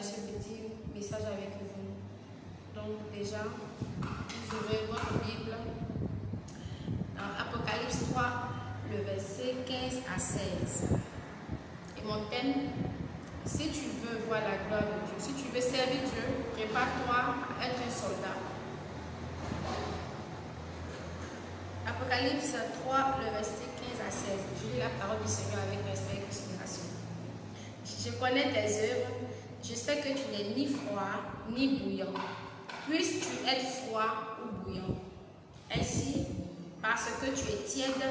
partager ce petit message avec vous. Donc déjà, vous ouvrez votre Bible dans Apocalypse 3, le verset 15 à 16. Et mon thème, si tu veux voir la gloire de Dieu, si tu veux servir Dieu, prépare-toi à être un soldat. Apocalypse 3, le verset 15 à 16. Je lis la parole du Seigneur avec respect et considération. Je connais tes œuvres, je sais que tu n'es ni froid ni bouillant. Puisses-tu être froid ou bouillant. Ainsi, parce que tu es tiède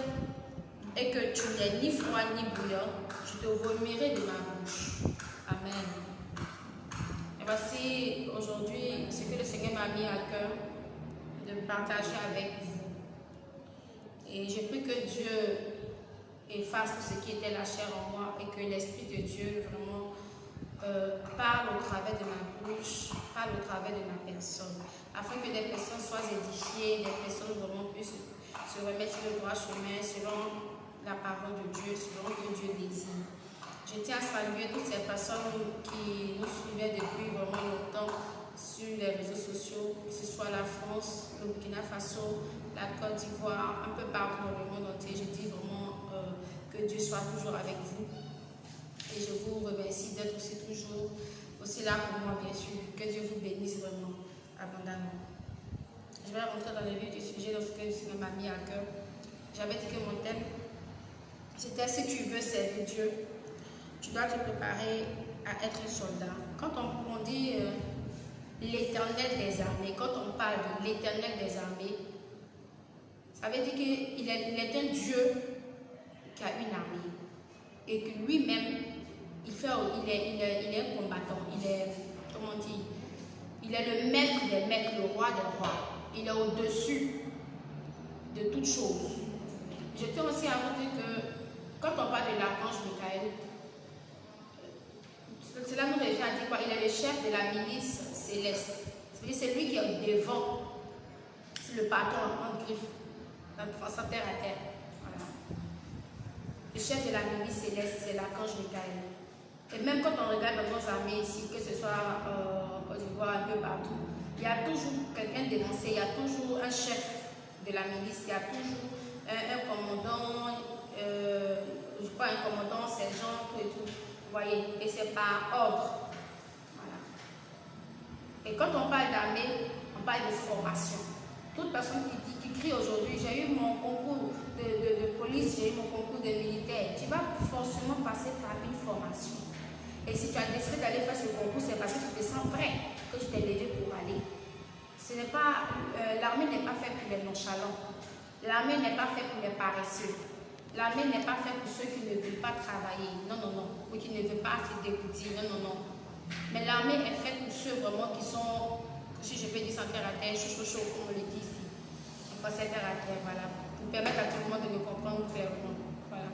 et que tu n'es ni froid ni bouillant, je te vomirai de ma bouche. Amen. Et voici aujourd'hui ce que le Seigneur m'a mis à cœur de partager avec vous. Et je prie que Dieu efface tout ce qui était la chair en moi et que l'Esprit de Dieu vraiment parle au travers de ma bouche, parle au travers de ma personne, afin que des personnes soient édifiées, des personnes vraiment puissent se remettre sur le droit chemin selon la parole de Dieu, selon ce que Dieu désire. Je tiens à saluer toutes ces personnes qui nous suivaient depuis vraiment longtemps sur les réseaux sociaux, que ce soit la France, le Burkina Faso, la Côte d'Ivoire, un peu partout dans le monde entier. Je dis vraiment que Dieu soit toujours avec vous. Et je vous remercie d'être aussi là pour moi, bien sûr. Que Dieu vous bénisse vraiment abondamment. Je vais rentrer dans le vif du sujet lorsque le Seigneur m'a mis à cœur. J'avais dit que mon thème, c'était si tu veux servir Dieu, tu dois te préparer à être un soldat. Quand on dit l'Éternel des armées, quand on parle de l'Éternel des armées, ça veut dire qu'il est un Dieu qui a une armée et que lui-même, il est un combattant, il est, comment on dit, il est le maître des maîtres, le roi des rois. Il est au-dessus de toutes choses. Je tiens aussi à vous dire que quand on parle de l'archange Michael, cela nous revient à dire quoi? Il est le chef de la milice céleste. C'est lui qui est au devant, c'est le patron en griffe, en terre à terre. Voilà. Le chef de la milice céleste, c'est l'archange Michael. Et même quand on regarde dans nos armées ici, que ce soit en Côte d'Ivoire, un peu partout, il y a toujours quelqu'un d'énoncé, il y a toujours un chef de la milice, il y a toujours un commandant, je crois un commandant, sergent, tout et tout. Vous voyez, et c'est par ordre. Voilà. Et quand on parle d'armée, on parle de formation. Toute personne qui crie aujourd'hui, j'ai eu mon concours de police, j'ai eu mon concours de militaire, tu vas forcément passer par une formation. Et si tu as décidé d'aller faire ce concours, c'est parce que tu te sens prêt, que tu t'es levé pour aller. L'armée n'est pas faite pour les nonchalants. L'armée n'est pas faite pour les paresseux. L'armée n'est pas faite pour ceux qui ne veulent pas travailler. Non, non, non. Ou qui ne veulent pas se dégoûter. Non, non, non. Mais l'armée est faite pour ceux vraiment qui sont, si je peux dire sans terre à terre, chaud, comme on le dit ici. Il faut se terre à terre, voilà. Pour permettre à tout le monde de me comprendre clairement. Voilà.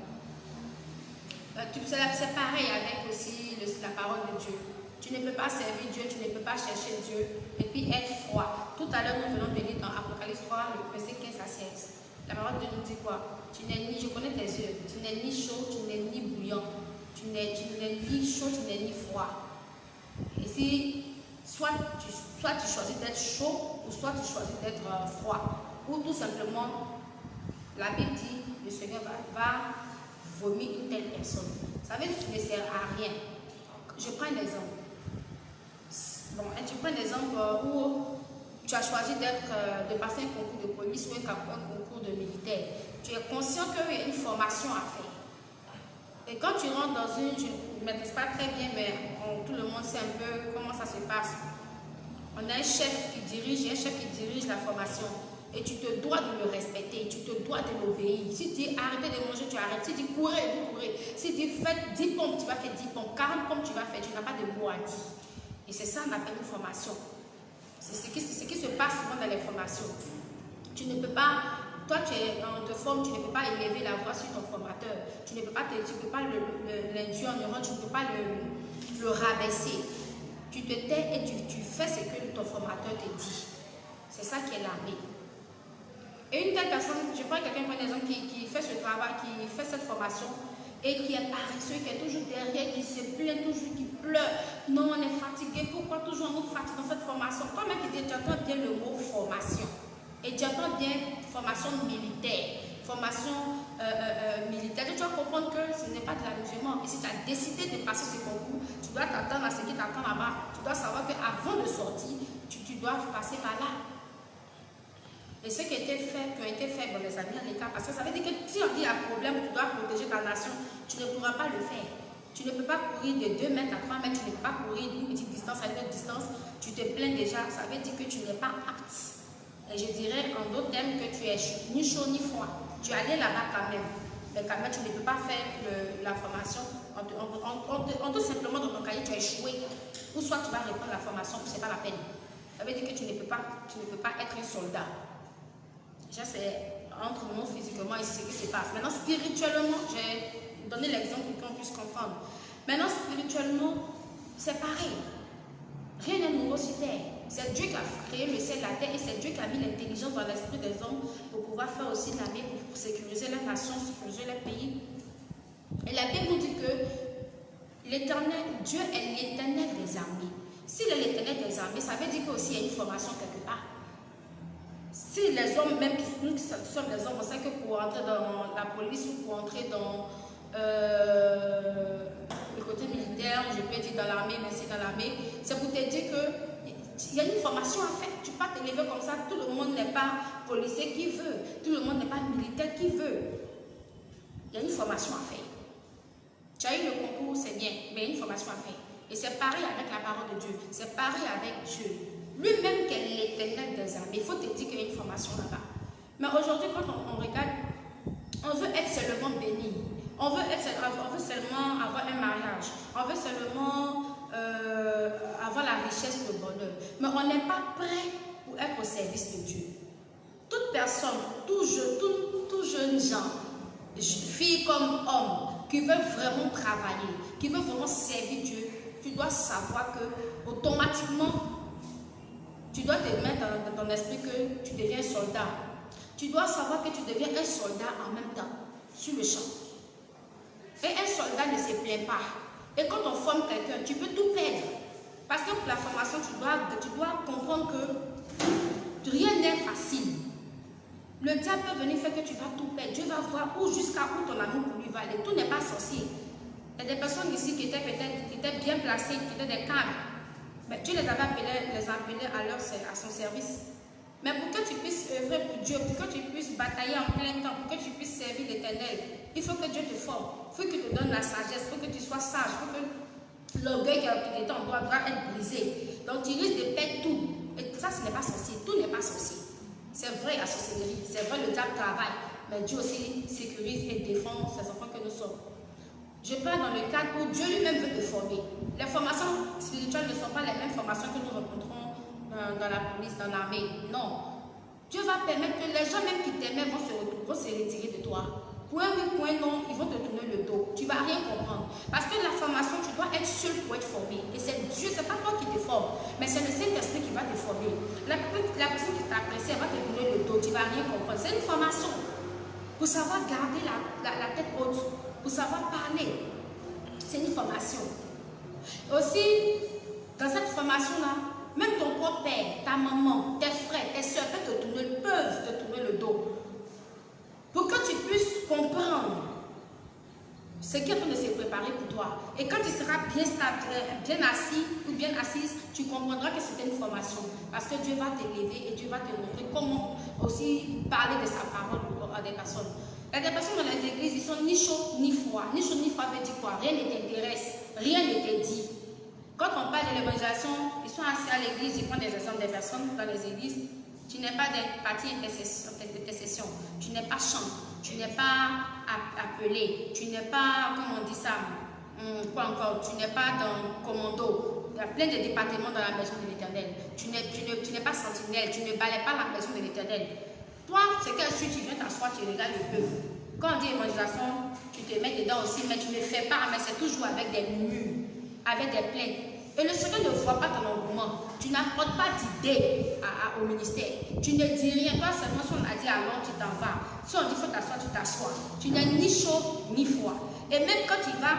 C'est pareil avec aussi la parole de Dieu. Tu ne peux pas servir Dieu, tu ne peux pas chercher Dieu et puis être froid. Tout à l'heure, nous venons de lire dans Apocalypse 3, le verset 15 à 16. La parole de Dieu nous dit quoi? Je connais tes œuvres. Tu n'es ni chaud, tu n'es ni bouillant. Tu n'es ni chaud, tu n'es ni froid. Et si soit tu choisis d'être chaud, ou soit tu choisis d'être froid. Ou tout simplement, la Bible dit, le Seigneur va vomir une telle personne. Ça veut dire que tu ne sers à rien. Je prends un exemple. Bon, tu prends un exemple où tu as choisi de passer un concours de police ou un concours de militaire. Tu es conscient qu'il y a une formation à faire. Et quand tu rentres dans une, je ne maîtrise pas très bien, mais tout le monde sait un peu comment ça se passe. On a un chef qui dirige la formation. Et tu te dois de le respecter, tu te dois de l'obéir. Si tu dis arrêtez de manger, tu arrêtes. Si tu dis courez, vous courez. Si tu dis faites 10 pompes, tu vas faire 10 pompes. 40 pompes, tu vas faire. Tu n'as pas de mot à dire. Et c'est ça qu'on appelle une formation. C'est ce qui se passe souvent dans les formations. Tu ne peux pas, toi on te forme, tu ne peux pas élever la voix sur ton formateur. Tu ne peux pas l'induire en erreur, tu ne peux pas le rabaisser. Tu te tais et tu fais ce que ton formateur te dit. C'est ça qui est l'armée. Et une telle personne, je prends quelqu'un par exemple qui fait ce travail, qui fait cette formation et qui est paresseux, qui est toujours derrière, qui se plaint toujours, qui pleure. Non, on est fatigué. Pourquoi toujours on nous fatigue dans cette formation? Toi-même qui dis, tu entends bien le mot formation. Et tu entends bien formation militaire. Formation militaire. Tu dois comprendre que ce n'est pas de l'amusement. Et si tu as décidé de passer ce concours, tu dois t'attendre à ce qui t'attend là-bas. Tu dois savoir qu'avant de sortir, tu dois passer par là. Et ce qui a été fait, bon, les amis, à l'écart, parce que ça veut dire que si on dit un problème, tu dois protéger ta nation, tu ne pourras pas le faire. Tu ne peux pas courir de 2 mètres à 3 mètres, tu ne peux pas courir d'une petite distance à une autre distance, tu te plains déjà, ça veut dire que tu n'es pas apte. Et je dirais en d'autres termes que tu es ni chaud ni froid. Tu es allé là-bas quand même, mais quand même tu ne peux pas faire la formation. En tout simplement dans ton cahier, tu as échoué. Ou soit tu vas répondre à la formation, ce n'est pas la peine. Ça veut dire que tu ne peux pas être un soldat. Déjà, c'est entre nous physiquement et ce qui se passe. Maintenant, spirituellement, j'ai donné l'exemple pour qu'on puisse comprendre. Maintenant, spirituellement, c'est pareil. Rien n'est nouveau sur terre. C'est Dieu qui a créé le ciel et la terre et c'est Dieu qui a mis l'intelligence dans l'esprit des hommes pour pouvoir faire aussi l'armée, pour sécuriser les nations, sécuriser les pays. Et la Bible nous dit que l'Éternel, Dieu est l'Éternel des armées. S'il est l'Éternel des armées, ça veut dire qu'il y a une formation quelque part. Si les hommes, même nous qui sommes des hommes, on sait que pour entrer dans la police ou pour entrer dans le côté militaire, je peux dire dans l'armée, mais c'est dans l'armée, c'est pour te dire qu'il y a une formation à faire. Tu ne peux pas te lever comme ça. Tout le monde n'est pas policier qui veut. Tout le monde n'est pas militaire qui veut. Il y a une formation à faire. Tu as eu le concours, c'est bien, mais il y a une formation à faire. Et c'est pareil avec la parole de Dieu. C'est pareil avec Dieu. Lui-même qui est l'Éternel des armées, il faut te dire qu'il y a une formation là-bas. Mais aujourd'hui, quand on regarde, on veut être seulement béni. On veut seulement avoir un mariage. On veut seulement avoir la richesse, le bonheur. Mais on n'est pas prêt pour être au service de Dieu. Toute personne, tout jeune gens, filles comme hommes, qui veulent vraiment travailler, qui veulent vraiment servir Dieu, tu dois savoir que automatiquement, tu dois te mettre dans ton esprit que tu deviens soldat. Tu dois savoir que tu deviens un soldat en même temps, sur le champ. Et un soldat ne se plaint pas. Et quand on forme quelqu'un, tu peux tout perdre. Parce que pour la formation, tu dois comprendre que rien n'est facile. Le diable peut venir faire que tu vas tout perdre. Dieu va voir jusqu'à où ton amour pour lui va aller. Tout n'est pas sorcier. Il y a des personnes ici qui étaient bien placées, qui étaient des cadres. Mais Dieu les avait appelés à son service. Mais pour que tu puisses œuvrer pour Dieu, pour que tu puisses batailler en plein temps, pour que tu puisses servir l'Éternel, il faut que Dieu te forme. Il faut qu'il te donne la sagesse, il faut que tu sois sage, il faut que l'orgueil qui est en toi doit être brisé. Donc tu risques de perdre tout. Et ça, ce n'est pas sorcier. Tout n'est pas sorcier. C'est vrai la sorcellerie, c'est vrai le diable travaille, mais Dieu aussi sécurise et défend ses enfants que nous sommes. Je parle dans le cadre où Dieu lui-même veut te former. Les formations spirituelles ne sont pas les mêmes formations que nous rencontrons dans la police, dans l'armée. Non. Dieu va permettre que les gens même qui t'aimaient vont se retirer de toi. Pour un oui, pour un non, ils vont te tourner le dos. Tu ne vas rien comprendre. Parce que la formation, tu dois être seul pour être formé. Et c'est Dieu, ce n'est pas toi qui te forme, mais c'est le Saint-Esprit qui va te former. La personne qui t'apprécie, elle va te tourner le dos. Tu ne vas rien comprendre. C'est une formation. Pour savoir garder la tête haute, pour savoir parler. C'est une formation. Aussi, dans cette formation-là, même ton propre père, ta maman, tes frères, tes soeurs peuvent te tourner le dos. Pour que tu puisses comprendre ce qui est en train de se préparer pour toi. Et quand tu seras bien stable, bien assis ou bien assise, tu comprendras que c'était une formation. Parce que Dieu va t'élever et Dieu va te montrer comment aussi parler de sa parole à des personnes. Il y a des personnes dans les églises, ils sont ni chauds ni froids. Ni chaud ni froid veut dire quoi? Rien ne t'intéresse, rien ne t'est dit. Quand on parle de l'évangélisation, ils sont assis à l'église, ils prennent des exemples des personnes dans les églises. Tu n'es pas des parties d'intercession, tu n'es pas chant, tu n'es pas appelé, tu n'es pas, comment on dit ça, quoi encore, tu n'es pas dans commando. Il y a plein de départements dans la maison de l'Éternel. Tu n'es pas sentinelle, tu ne balais pas la maison de l'Éternel. Toi, c'est qu'un suite, tu viens t'asseoir, tu regardes le peuple. Quand on dit évangélisation, tu te mets dedans aussi, mais tu ne fais pas, mais c'est toujours avec des murs, avec des plaintes. Et le Seigneur ne voit pas ton engouement. Tu n'apportes pas d'idée au ministère. Tu ne dis rien. Toi seulement, si on a dit alors, tu t'en vas. Si on dit faut t'asseoir, tu t'assois. Tu n'es ni chaud ni froid. Et même quand tu vas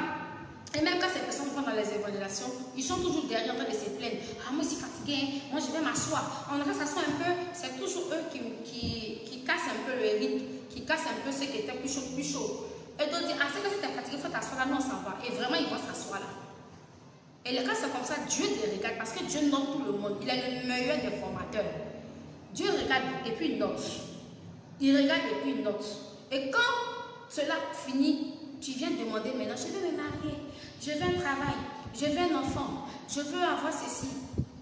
Et même quand ces personnes vont dans les évangélisations, ils sont toujours derrière en train de se plaindre. Ah, moi je suis fatigué, moi je vais m'asseoir. On va s'asseoir un peu, c'est toujours eux qui cassent un peu le rythme, qui cassent un peu ce qui était plus chaud, plus chaud. Et d'autres disent, ah c'est que si tu es fatigué, il faut t'asseoir là, non, ça va. Et vraiment, ils vont s'asseoir là. Et quand c'est comme ça, Dieu te regarde parce que Dieu note tout le monde. Il est le meilleur des formateurs. Dieu regarde et puis il note. Il regarde et puis il note. Et quand cela finit, tu viens demander maintenant, je veux me marier, je veux un travail, je veux un enfant, je veux avoir ceci.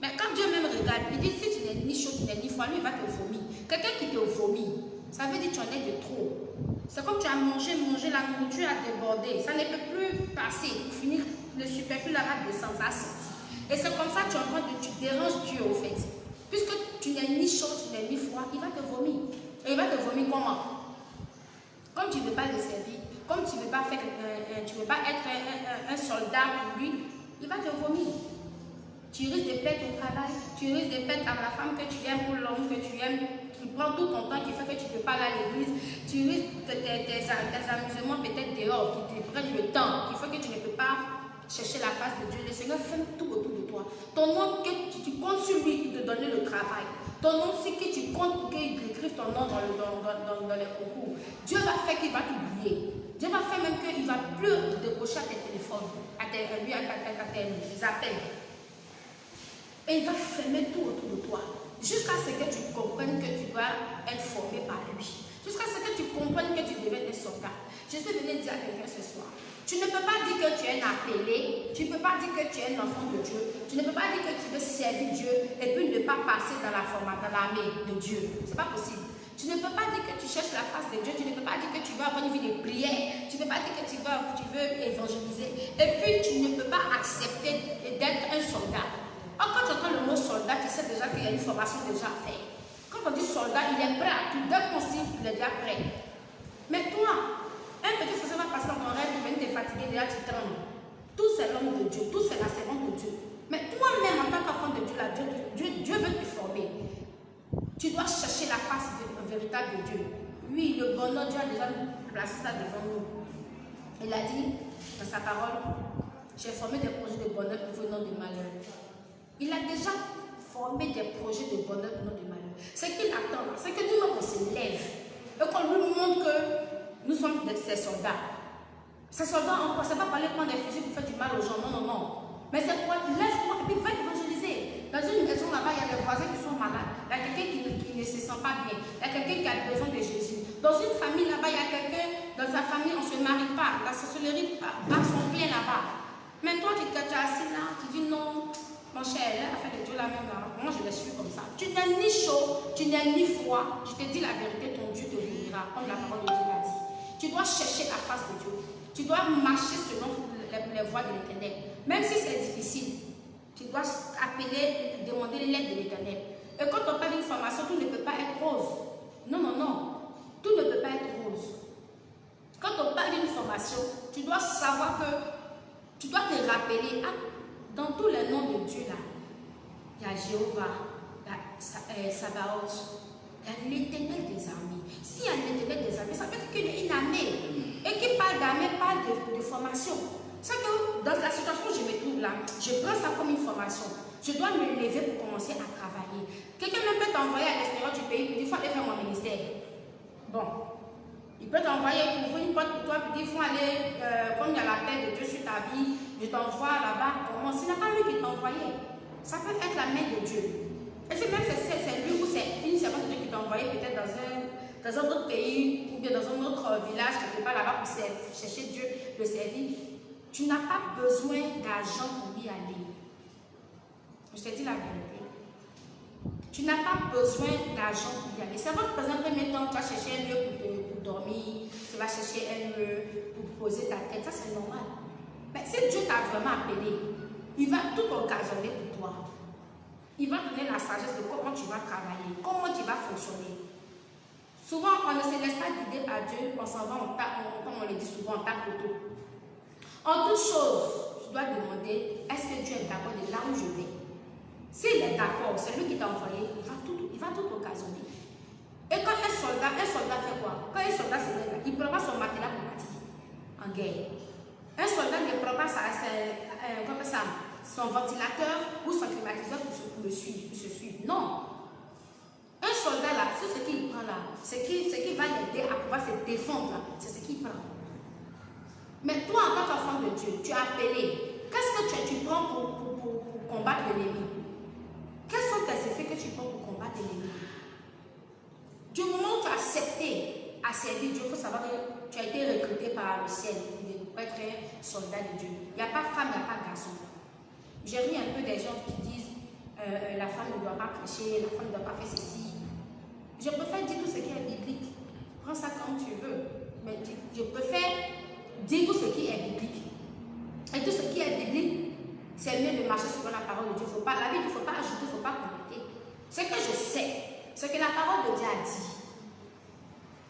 Mais quand Dieu même regarde, il dit, si tu n'es ni chaud, tu n'es ni froid, lui il va te vomir. Quelqu'un qui te vomit, ça veut dire que tu en es de trop. C'est comme tu as mangé, la nourriture a débordé. Ça ne peut plus passer. Pour finir, le superflu là-bas descend, ça sorti. Et c'est comme ça que tu déranges Dieu au fait. Puisque tu n'es ni chaud, tu n'es ni froid, il va te vomir. Et il va te vomir comment? Comme tu ne veux pas le servir, comme tu ne veux pas faire, tu veux pas être un soldat pour lui, il va te vomir. Tu risques de perdre ton travail, tu risques de perdre la femme que tu aimes ou l'homme que tu aimes, qui prend tout ton temps, qui fait que tu ne peux pas aller à l'église. Tu risques tes amusements peut-être dehors, qui te prennent le temps, qui fait que tu ne peux pas chercher la face de Dieu. Le Seigneur fait tout autour de toi. Ton nom, que tu comptes sur lui pour te donner le travail. Ton nom, c'est que tu comptes pour qu'il écrive ton nom dans les concours. Dieu va faire qu'il va t'oublier. Dieu va faire même qu'il ne va plus décrocher à tes téléphones, à tes appels. Et il va fermer tout autour de toi. Jusqu'à ce que tu comprennes que tu dois être formé par lui. Jusqu'à ce que tu comprennes que tu devais être soldat. Je suis venu dire à quelqu'un ce soir. Tu ne peux pas dire que tu es un appelé. Tu ne peux pas dire que tu es un enfant de Dieu. Tu ne peux pas dire que tu veux servir Dieu et puis ne pas passer dans l'armée de Dieu. Ce n'est pas possible. Tu ne peux pas dire que tu cherches la face de Dieu. Tu ne peux pas dire que tu veux avoir une vie de prière. Tu ne peux pas dire que tu veux évangéliser. Et puis tu ne peux pas accepter d'être un soldat. Or, quand tu entends le mot soldat, tu sais déjà qu'il y a une formation déjà à faire. Quand on dit soldat, il est prêt à tout. Dès qu'on signe, il est déjà prêt. Mais toi, un petit français va passer dans ton rêve, tu viens de te fatiguer, déjà tu trembles. Tout c'est l'homme de Dieu, tout c'est la servante de Dieu. Mais toi-même, en tant qu'enfant de Dieu, Dieu veut te former. Tu dois chercher la face véritable de Dieu. Oui, le bonheur, Dieu a déjà placé ça devant nous. Il a dit dans sa parole, j'ai formé des projets de bonheur pour vous, non de malheur. Il a déjà formé des projets de bonheur pour non de malheur. Ce qu'il attend, c'est que tout le monde se lève et qu'on lui montre que nous sommes ces soldats. Ces soldats, on ne sait pas parler prendre des fusils pour faire du mal aux gens. Non, non, non. Mais c'est pour lève-toi et puis va évangéliser. Dans une maison là-bas, il y a des voisins qui sont malades. Il y a quelqu'un qui ne se sent pas bien. Il y a quelqu'un qui a besoin de Jésus. Dans une famille là-bas, il y a quelqu'un, dans sa famille, on ne se marie pas. La sorcellerie bat son plein là-bas. Mais toi, tu es assis là, tu dis non, mon cher, elle a fait de Dieu la même là. Moi, je le suis comme ça. Tu n'es ni chaud, tu n'es ni froid. Je te dis la vérité, ton Dieu te bénira, comme la parole de Dieu l'a dit. Tu dois chercher la face de Dieu. Tu dois marcher selon les voies de l'Éternel. Même si c'est difficile, tu dois appeler, demander l'aide de l'Éternel. Et quand on parle d'une formation, tout ne peut pas être rose. Non, non, non. Tout ne peut pas être rose. Quand on parle d'une formation, tu dois savoir que tu dois te rappeler, dans tous les noms de Dieu là, il y a Jéhovah, il y a Sabaoth, il y a l'Éternel des armées. S'il y a l'Éternel des armées, ça veut dire qu'il y a une armée. Et qui parle d'armée, parle de formation. C'est que dans la situation où je me trouve là, je prends ça comme une formation. Je dois me lever pour commencer à travailler. Quelqu'un même peut t'envoyer à l'extérieur du pays pour dire, il faut aller faire mon ministère. Bon. Il peut t'envoyer pour ouvrir une porte pour toi, puis il faut aller, comme il y a la paix de Dieu sur ta vie, je t'envoie là-bas. Comment? Ce n'est pas lui qui t'a envoyé. Ça peut être la main de Dieu. Et puis même c'est lui ou c'est une servante de Dieu qui t'a envoyé peut-être dans un autre pays ou bien dans un autre village, quelque part là-bas pour chercher Dieu, le servir. Tu n'as pas besoin d'argent pour y aller. Je te dis la vérité. Tu n'as pas besoin d'argent pour y aller. C'est vrai que par exemple, maintenant, tu vas chercher un lieu pour dormir, tu vas chercher un lieu pour poser ta tête, ça c'est normal. Mais si Dieu t'a vraiment appelé, il va tout occasionner pour toi. Il va donner la sagesse de comment tu vas travailler, comment tu vas fonctionner. Souvent, on ne se laisse pas guider par Dieu, on s'en va, comme on le dit souvent, on tape le dos. En toute chose, tu dois demander, est-ce que Dieu est d'accord de là où je vais? S'il est d'accord, c'est lui qui t'a envoyé, il va tout occasionner. Et quand un soldat fait quoi? Quand un soldat se lève, il ne prend pas son matelas pour partir en guerre. Un soldat ne prend pas son ventilateur ou son climatiseur pour se suivre. Non. Un soldat là, c'est ce qu'il prend là, ce qui va l'aider à pouvoir se défendre, c'est ce qu'il prend. Mais toi, en tant qu'enfant de Dieu, tu es appelé. Qu'est-ce que tu prends pour combattre l'ennemi? Quels sont tes effets que tu prends pour combattre l'ennemi? Du moment où tu as accepté à servir Dieu, il faut savoir que tu as été recruté par le ciel pour être un soldat de Dieu. Il n'y a pas femme, il n'y a pas garçon. J'ai vu un peu des gens qui disent la femme ne doit pas prêcher, la femme ne doit pas faire ceci. Je préfère dire tout ce qui est biblique. Prends ça comme tu veux. Mais je préfère dire tout ce qui est biblique. Et tout ce qui est biblique, c'est mieux de marcher selon la parole de Dieu. La Bible, il ne faut pas ajouter, il ne faut pas compléter. Ce que je sais, ce que la parole de Dieu a dit.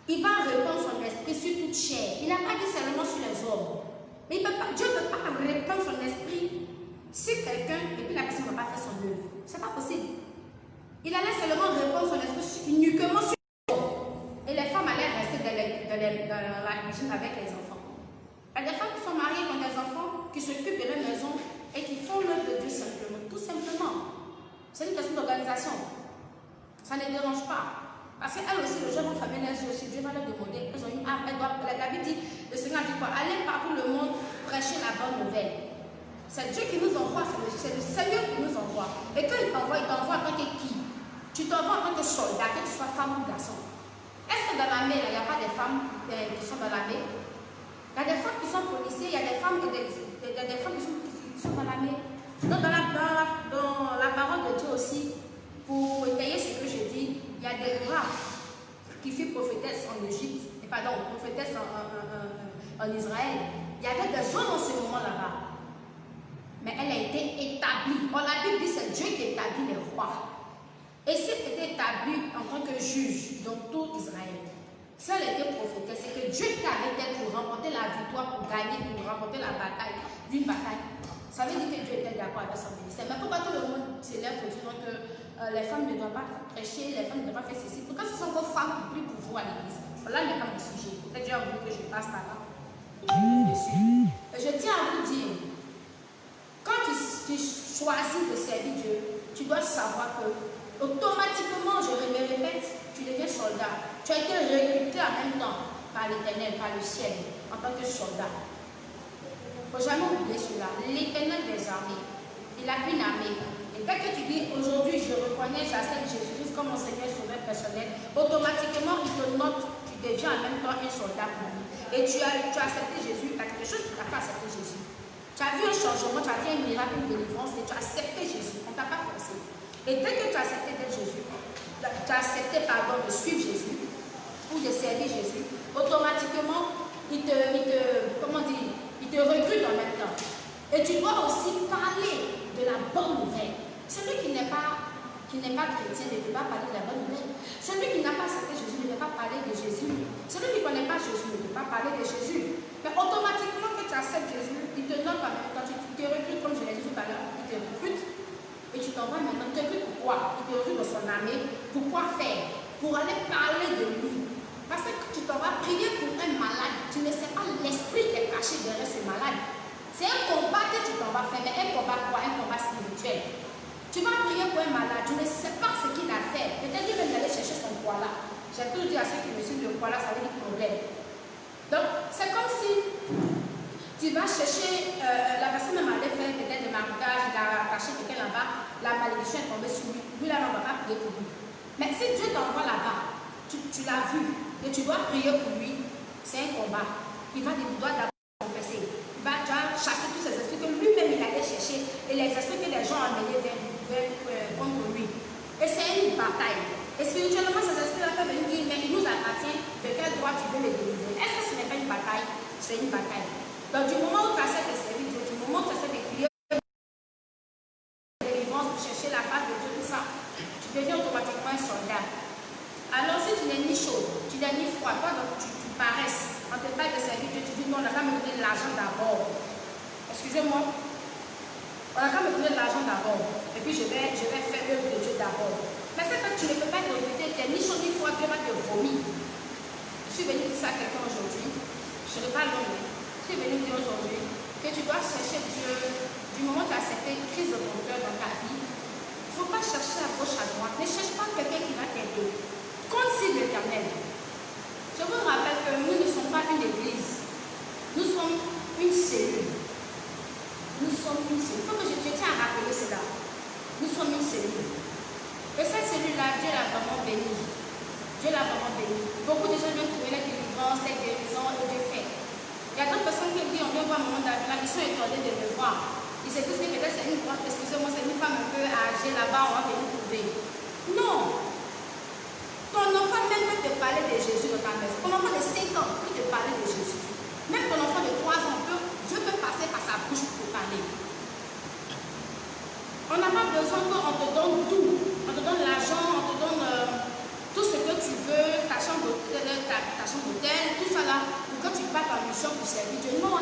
Il va répandre son esprit sur toute chair. Il n'a pas dit seulement sur les hommes. Mais Dieu ne peut pas répandre son esprit sur quelqu'un et puis la personne ne va pas faire son œuvre. Ce n'est pas possible. Il allait seulement répandre son esprit uniquement sur les hommes. Et les femmes allaient rester dans la cuisine avec les enfants. Il y a des femmes qui sont mariées, qui ont des enfants, qui s'occupent de leur maison et qui font l'œuvre de Dieu simplement. Tout simplement. C'est une question d'organisation. Ça ne dérange pas. Parce qu'elles aussi, les gens vont fermer les yeux aussi. Dieu va leur demander. Elles ont une âme. La Bible dit, le Seigneur dit quoi? Allez partout le monde prêcher la bonne nouvelle. C'est Dieu qui nous envoie, c'est le Seigneur qui nous envoie. Et quand il t'envoie en tant que qui? Tu t'envoies en tant que soldat, que tu sois femme ou garçon. Est-ce que dans l'armée, il n'y a pas des femmes qui sont dans l'armée? Il y a des femmes qui sont policiers, il y a des femmes, qui sont dans l'armée. Donc dans la parole de Dieu aussi, pour étayer ce que je dis, il y a des femmes qui furent prophétesses en Égypte, prophétesses en Israël. Il y avait des hommes en ce moment là-bas. Mais elle a été établie. La Bible dit que c'est Dieu qui établit les rois. Et si elle était établie en tant que juge dans tout Israël, si elle était prophétesse, c'est que Dieu était avec elle pour remporter la victoire, pour gagner, pour remporter la bataille d'une bataille. Ça veut dire que Dieu était d'accord avec son ministère. Mais pourquoi tout le monde s'élève pour dire que les femmes ne doivent pas prêcher, les femmes ne doivent pas faire ceci? Pourquoi ce sont vos femmes qui plus pour vous à l'église? Là n'est pas mon sujet. Peut-être j'ai envie que je passe par là. Je tiens à vous dire, quand tu choisis de servir Dieu, tu dois savoir que automatiquement, je me répète, tu deviens soldat. Tu as été recruté en même temps par l'Éternel, par le ciel, en tant que soldat. Il ne faut jamais oublier cela. L'Éternel des armées, il a une armée. Et dès que tu dis aujourd'hui, je reconnais, j'accepte Jésus-Christ comme mon Seigneur sauveur personnel, automatiquement, il te note, tu deviens en même temps un soldat pour lui. Et tu as accepté Jésus, tu as quelque chose qui t'a fait accepter Jésus. Tu as vu un changement, tu as vu un miracle, une délivrance, et tu as accepté Jésus. On ne t'a pas forcé. Et dès que tu as accepté d'être Jésus, tu as accepté, de suivre Jésus, ou de servir Jésus, automatiquement, il te recrute en même temps. Et tu dois aussi parler de la bonne nouvelle. Celui qui n'est pas chrétien ne peut pas parler de la bonne nouvelle. Celui qui n'a pas accepté Jésus ne peut pas parler de Jésus. Celui qui ne connaît pas Jésus ne peut pas parler de Jésus. Mais automatiquement que tu acceptes Jésus, il te note en même temps, tu te recrutes, comme je l'ai dit tout à l'heure, il te recrute et tu t'envoies maintenant. Il te recrute pourquoi? Il te recrute dans son armée. Pour quoi faire? Pour aller parler de lui. Parce que tu t'en vas prier pour un malade, tu ne sais pas l'esprit qui est caché derrière ce malade. C'est un combat que tu t'en vas faire, mais un combat quoi? Un combat spirituel. Tu vas prier pour un malade, tu ne sais pas ce qu'il a fait. Peut-être qu'il va aller chercher son poids là. J'ai toujours dit à ceux qui me suivent, le poids là, ça veut dire problème. Donc, c'est comme si tu vas chercher, la personne même allait faire peut-être des marquages, il a caché quelqu'un là-bas, la malédiction est tombée sur lui. Lui là, on ne va pas prier pour lui. Mais si Dieu t'envoie là-bas, tu l'as vu, et tu dois prier pour lui, c'est un combat. Il doit d'abord confesser. Tu vas chasser tous ces esprits que lui-même il allait chercher et les esprits que les gens ont amenés contre lui. Et c'est une bataille. Et spirituellement, ces esprits-là peuvent venir dire, mais il nous appartient, de quel droit tu veux les délivrer? Est-ce que ce n'est pas une bataille? C'est une bataille. Donc du moment où tu acceptes de servir Dieu, du moment où tu acceptes de prier, délivrance, de chercher la face de Dieu, tout ça, tu deviens automatiquement un soldat. Alors si tu n'es ni chaud, tu n'es ni froid, toi donc tu paresses, on te parle de servir Dieu, tu dis non, on n'a qu'à me donner de l'argent d'abord. Excusez-moi, on n'a qu'à me donner de l'argent d'abord, et puis je vais faire l'œuvre de Dieu d'abord. Mais c'est que tu ne peux pas te recruter, tu n'es ni chaud ni froid, Dieu va te vomir. Je suis venu dire ça à quelqu'un aujourd'hui, je ne serai pas long, je suis venu dire aujourd'hui, que tu dois chercher Dieu du moment où tu as accepté crise de ton cœur dans ta vie. Il ne faut pas chercher à gauche, à droite. Ne cherche pas quelqu'un qui va t'aider. Compte sur l'Éternel. Je vous rappelle que nous ne sommes pas une église. Nous sommes une cellule. Nous sommes une cellule. Il faut que je tiens à rappeler cela. Nous sommes une cellule. Et cette cellule-là, Dieu l'a vraiment bénie. Dieu l'a vraiment bénie. Beaucoup de gens viennent trouver la délivrance, la guérison, et Dieu fait. Il y a d'autres personnes qui disent, on vient voir mon moment là, ils sont étonnés de me voir. Ils se disent que peut-être c'est une grande, excusez-moi, c'est une femme un peu âgée là-bas, on va venir trouver. Non. Ton enfant même peut te parler de Jésus dans ta maison. Ton enfant de 5 ans peut te parler de Jésus. Même ton enfant de 3 ans, Dieu peut passer par sa bouche pour te parler. On n'a pas besoin qu'on te donne tout. On te donne l'argent, on te donne tout ce que tu veux, ta chambre d'hôtel, tout ça là, pour que tu partes en mission pour servir Dieu. Non.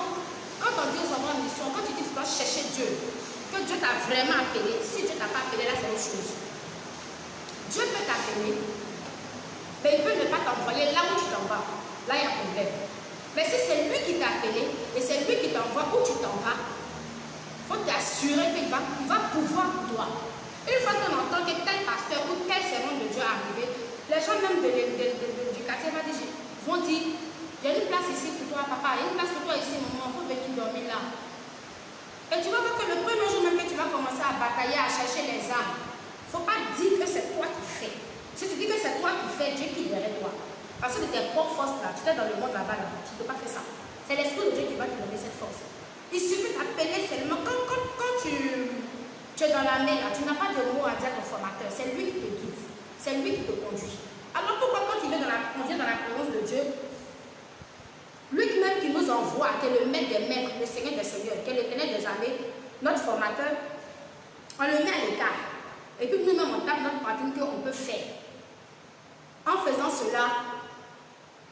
Quand on dit aux enfants en mission, quand tu dis que tu dois chercher Dieu, que Dieu t'a vraiment appelé, si Dieu ne t'a pas appelé, là c'est autre chose. Dieu peut t'appeler, mais il peut ne pas t'envoyer là où tu t'en vas. Là, il y a un problème. Mais si c'est lui qui t'a appelé et c'est lui qui t'envoie où tu t'en vas, il faut t'assurer qu'il va pouvoir pour toi. Une fois qu'on entend que tel pasteur ou tel servant de Dieu est arrivé, les gens même du quartier vont dire, il y a une place ici pour toi, papa, il y a une place pour toi ici, maman, on peut venir dormir là. Et tu vas voir que le premier jour même que tu vas commencer à batailler, à chercher les âmes, il ne faut pas dire que c'est toi qui fais. Si tu dis que c'est toi qui fais, Dieu qui derrière toi. Parce que de tes propres forces là, tu es dans le monde là-bas, tu ne peux pas faire ça. C'est l'esprit de Dieu qui va te donner cette force. Il suffit d'appeler seulement. Quand tu es dans la mer, là, tu n'as pas de mots à dire à ton formateur. C'est lui qui te guide. C'est lui qui te conduit. Alors pourquoi quand on vient dans la présence de Dieu, lui-même qui nous envoie, qui est le maître des maîtres, le Seigneur des seigneurs, qui est l'Éternel des armées, notre formateur, on le met à l'écart. Et puis nous-mêmes, on tape notre pratique qu'on peut faire. En faisant cela,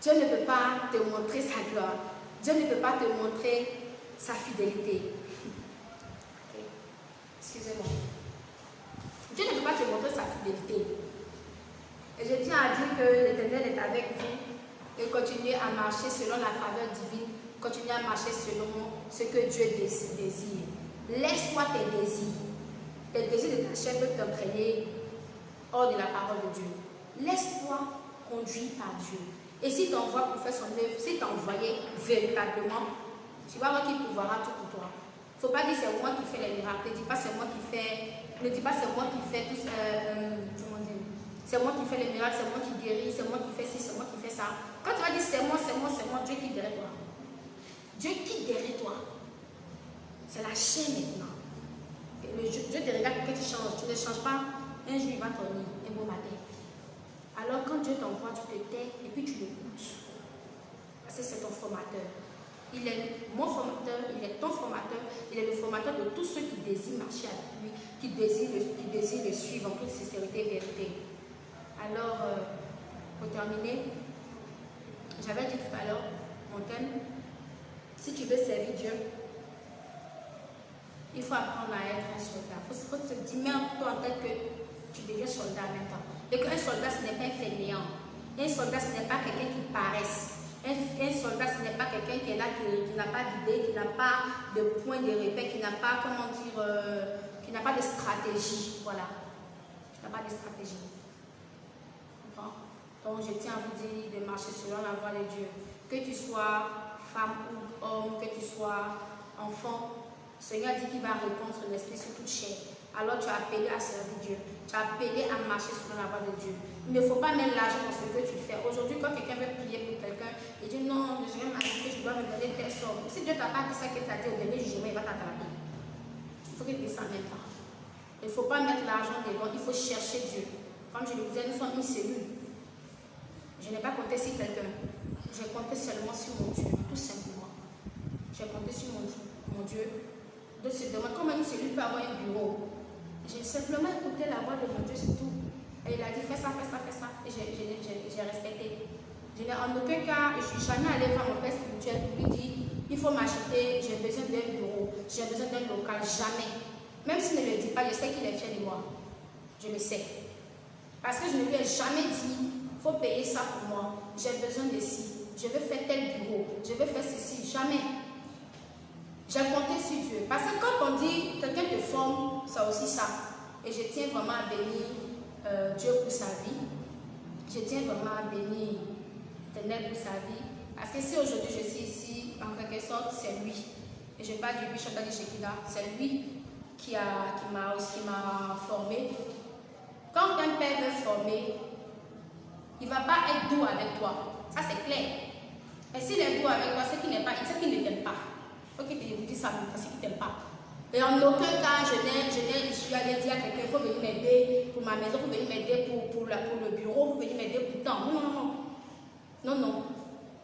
Dieu ne peut pas te montrer sa gloire. Dieu ne peut pas te montrer sa fidélité. Okay. Excusez-moi. Dieu ne peut pas te montrer sa fidélité. Et je tiens à dire que l'Éternel est avec vous et continuez à marcher selon la faveur divine. Continuez à marcher selon ce que Dieu désire. Laisse-toi tes désirs. Tes désirs de ta chair peuvent t'entraîner hors de la parole de Dieu. Laisse-toi conduire par Dieu. Et s'il t'envoie pour faire son œuvre, s'il t'envoyait véritablement, tu vas voir qu'il pourvoira tout pour toi. Il ne faut pas dire c'est moi qui fais les miracles. Ne dis pas c'est moi qui fais. Ne dis pas c'est moi qui fais tout comment dire. C'est moi qui fais les miracles, c'est moi qui guéris, c'est moi qui fais ci, c'est moi qui fais ça. Quand tu vas dire c'est moi, Dieu qui derrière toi. Dieu qui derrière toi. C'est la chaîne maintenant. Et Dieu te regarde pour que tu changes. Tu ne changes pas. Un jour il va t'ennuyer, un beau matin. Alors quand Dieu t'envoie, tu te tais et puis tu l'écoutes. Parce que c'est ton formateur. Il est mon formateur, il est ton formateur, il est le formateur de tous ceux qui désirent marcher avec lui, qui désirent le suivre en toute sincérité et vérité. Alors, pour terminer, j'avais dit tout à l'heure, mon thème, si tu veux servir Dieu, il faut apprendre à être un soldat. Il faut se dire, mets-toi en tête que tu deviens soldat en même temps. Et qu'un soldat, ce n'est pas un fainéant. Un soldat, ce n'est pas quelqu'un qui paresse. Un soldat, ce n'est pas quelqu'un qui est là, qui n'a pas d'idée, qui n'a pas de point de repère, qui n'a pas, comment dire, qui n'a pas de stratégie. Voilà. Qui n'a pas de stratégie. Donc, je tiens à vous dire de marcher selon la voie de Dieu. Que tu sois femme ou homme, que tu sois enfant, le Seigneur dit qu'il va répondre sur l'esprit sur toute chair. Alors tu as appelé à servir Dieu. Tu as appelé à marcher selon la voie de Dieu. Il ne faut pas mettre l'argent dans ce que tu fais. Aujourd'hui, quand quelqu'un veut prier pour quelqu'un, il dit non, le Seigneur m'a dit que je dois me donner telle somme. Si Dieu ne t'a pas dit ça, qu'il t'a dit au dernier jugement, il va t'attraper. Il faut qu'il dise ça en même temps. Il ne faut pas mettre l'argent devant, il faut chercher Dieu. Comme je le disais, nous sommes une cellule. Je n'ai pas compté sur quelqu'un. J'ai compté seulement sur mon Dieu, tout simplement. J'ai compté sur mon Dieu. De se demander comment une cellule peut avoir un bureau. J'ai simplement écouté la voix de mon Dieu, c'est tout. Et il a dit fais ça, fais ça, fais ça. Et j'ai respecté. Je n'ai en aucun cas, je ne suis jamais allée voir mon père spirituel pour lui dire il faut m'acheter, j'ai besoin d'un bureau, j'ai besoin d'un local. Jamais. Même s'il ne le dit pas, je sais qu'il est fier de moi. Je le sais. Parce que je ne lui ai jamais dit il faut payer ça pour moi. J'ai besoin de ci. Je veux faire tel bureau. Je veux faire ceci. Jamais. J'ai compté sur Dieu. Parce que quand on dit quelqu'un te forme, c'est aussi ça. Et je tiens vraiment à bénir Dieu pour sa vie. Je tiens vraiment à bénir l'Éternel pour sa vie. Parce que si aujourd'hui je suis ici, en quelque sorte, c'est lui. Et je parle du Bishop Dadi Shekida, c'est lui qui m'a formé. Quand un père veut former, il ne va pas être doux avec toi. Ça c'est clair. Mais s'il est doux avec toi, c'est qu'il n'est pas, c'est qu'il ne t'aime pas. Il faut qu'il te dise ça, parce qu'il ne t'aime pas. Et en aucun cas, je suis allée dire à quelqu'un, il faut venir m'aider pour ma maison, il faut venir m'aider pour le bureau, il faut venir m'aider pour le temps. Non, non, non. Non, non.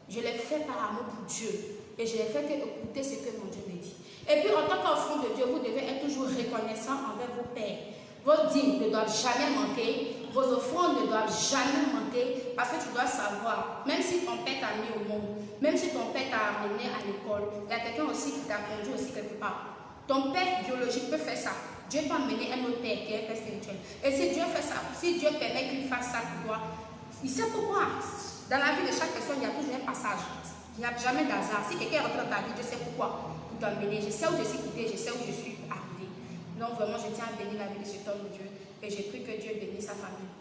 Je l'ai fait par amour pour Dieu. Et je l'ai fait écouter ce que mon Dieu me dit. Et puis, en tant qu'enfant de Dieu, vous devez être toujours reconnaissant envers vos pères. Vos dîmes ne doivent jamais manquer. Vos offrandes ne doivent jamais manquer. Parce que tu dois savoir, même si ton père t'a mis au monde, même si ton père t'a amené à l'école, il y a quelqu'un aussi qui t'a conduit aussi quelque part. Ton père biologique peut faire ça. Dieu peut amener un autre père qui est un père spirituel. Et si Dieu fait ça, si Dieu permet qu'il fasse ça pour toi, il sait pourquoi. Dans la vie de chaque personne, il y a toujours un passage. Il n'y a jamais d'hasard. Si quelqu'un rentre dans ta vie, je sais pourquoi. Pour t'emmener. Je sais où je suis quitté, je sais où je suis arrivé. Donc vraiment, je tiens à bénir la vie de cet homme de Dieu. Et j'ai pris que Dieu bénisse sa famille.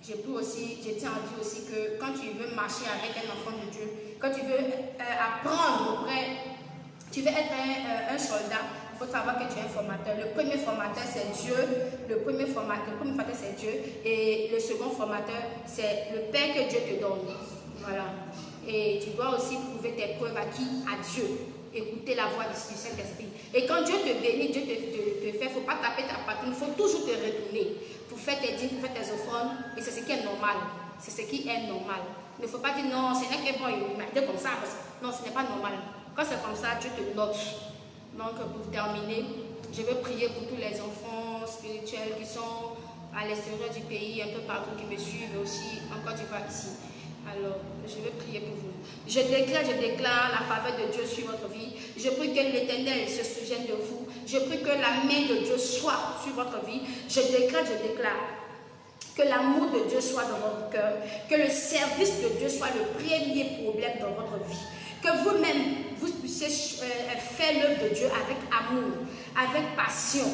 Je tiens à dire aussi que quand tu veux marcher avec un enfant de Dieu, quand tu veux apprendre auprès, tu veux être un soldat, il faut savoir que tu es un formateur. Le premier formateur, c'est Dieu. Le premier formateur, c'est Dieu. Et le second formateur, c'est le Père que Dieu te donne. Voilà. Et tu dois aussi prouver tes preuves à qui? À Dieu. Écouter la voix du Saint-Esprit. Et quand Dieu te bénit, Dieu te fait, il ne faut pas taper ta patine, il faut toujours te retourner. Pour faire tes dîmes, pour faire tes offrandes. Et c'est ce qui est normal. C'est ce qui est normal. Il ne faut pas dire non, c'est un qui est bon, il m'a dit comme ça. Non, ce n'est pas normal. Quand c'est comme ça, Dieu te note. Donc, pour terminer, je veux prier pour tous les enfants spirituels qui sont à l'extérieur du pays, un peu partout, qui me suivent aussi, en Côte d'Ivoire ici. Alors, je veux prier pour vous. Je déclare la faveur de Dieu sur votre vie. Je prie que l'Éternel se souvienne de vous. Je prie que la main de Dieu soit sur votre vie. Je déclare que l'amour de Dieu soit dans votre cœur. Que le service de Dieu soit le premier problème dans votre vie. Que vous-même, vous puissiez faire l'œuvre de Dieu avec amour, avec passion.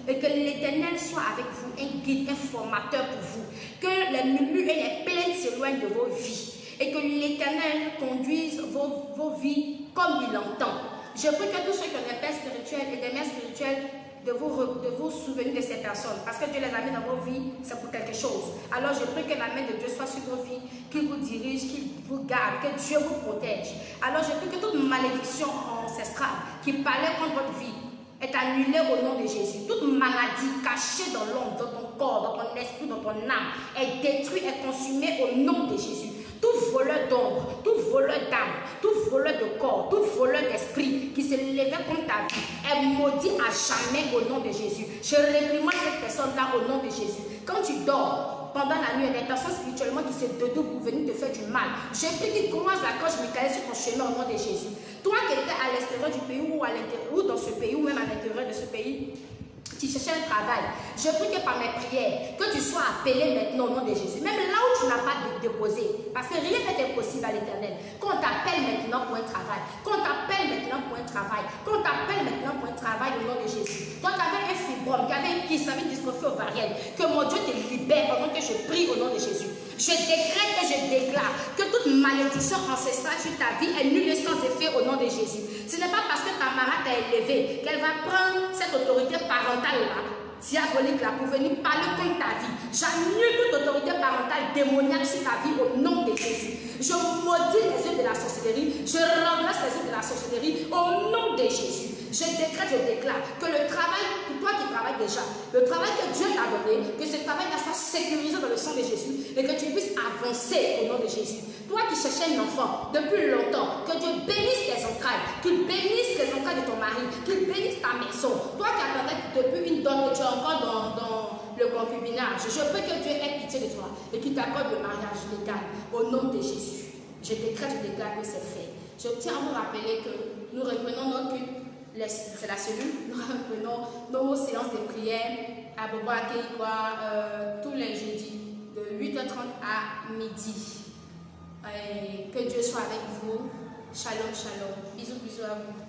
Et que l'Éternel soit avec vous, un guide, un formateur pour vous. Que les mulus et les plaines s'éloignent de vos vies. Et que l'Éternel conduise vos vies comme il l'entend. Je prie que tous ceux qui ont des pères spirituels et des mères spirituelles, de vous souvenir de ces personnes. Parce que Dieu les a mis dans vos vies, c'est pour quelque chose. Alors je prie que la main de Dieu soit sur vos vies, qu'il vous dirige, qu'il vous garde, que Dieu vous protège. Alors je prie que toute malédiction ancestrale qui parlait contre votre vie est annulée au nom de Jésus. Toute maladie cachée dans l'ombre, dans ton corps, dans ton esprit, dans ton âme, est détruite, est consumée au nom de Jésus. Tout voleur d'ombre, tout voleur d'âme, tout voleur de corps, tout voleur d'esprit qui se levait contre ta vie est maudit à jamais au nom de Jésus. Je réprimande cette personne-là au nom de Jésus. Quand tu dors, pendant la nuit, il y a des personnes spirituellement qui se dédoublent pour venir te faire du mal. Je prie qu'ils croisent la cloche Michael sur ton chemin au nom de Jésus. Toi qui étais à l'extérieur du pays ou dans ce pays ou même à l'intérieur de ce pays, tu cherchais un travail. Je prie que par mes prières, que tu sois appelé maintenant au nom de Jésus. Même là où tu n'as pas déposé. Parce que rien n'est impossible à l'Éternel. Qu'on t'appelle maintenant pour un travail. Qu'on t'appelle maintenant pour un travail. Qu'on t'appelle maintenant pour un travail au nom de Jésus. Toi qui avais un fibrome, qui avait une kyste, qui avait une dystrophie ovarienne. Que mon Dieu te libère pendant que je prie au nom de Jésus. Je décrète et je déclare que toute malédiction ancestrale sur ta vie est nulle et sans effet au nom de Jésus. Ce n'est pas parce que ta mère t'a élevé qu'elle va prendre cette autorité parentale-là, diabolique là, pour venir parler contre ta vie. J'annule toute autorité parentale démoniaque sur ta vie au nom de Jésus. Je maudis les œuvres de la sorcellerie. Je remplace les œuvres de la sorcellerie au nom de Jésus. Je déclare que le travail, pour toi qui travailles déjà, le travail que Dieu t'a donné, que ce travail-là soit sécurisé dans le sang de Jésus et que tu puisses avancer au nom de Jésus. Toi qui cherchais un enfant depuis longtemps, que Dieu bénisse tes entrailles, qu'il bénisse les entrailles de ton mari, qu'il bénisse ta maison. Toi qui attendais depuis une donne, que tu es encore dans le concubinage, je prie que Dieu ait pitié de toi et qu'il t'accorde le mariage légal au nom de Jésus. Je déclare que c'est fait. Je tiens à vous rappeler que nous reprenons notre culte. C'est la cellule, nous reprenons nos séances de prière à Bobo Akeikwa tous les jeudis de 8h30 à midi. Que Dieu soit avec vous. Shalom, shalom. Bisous, bisous à vous.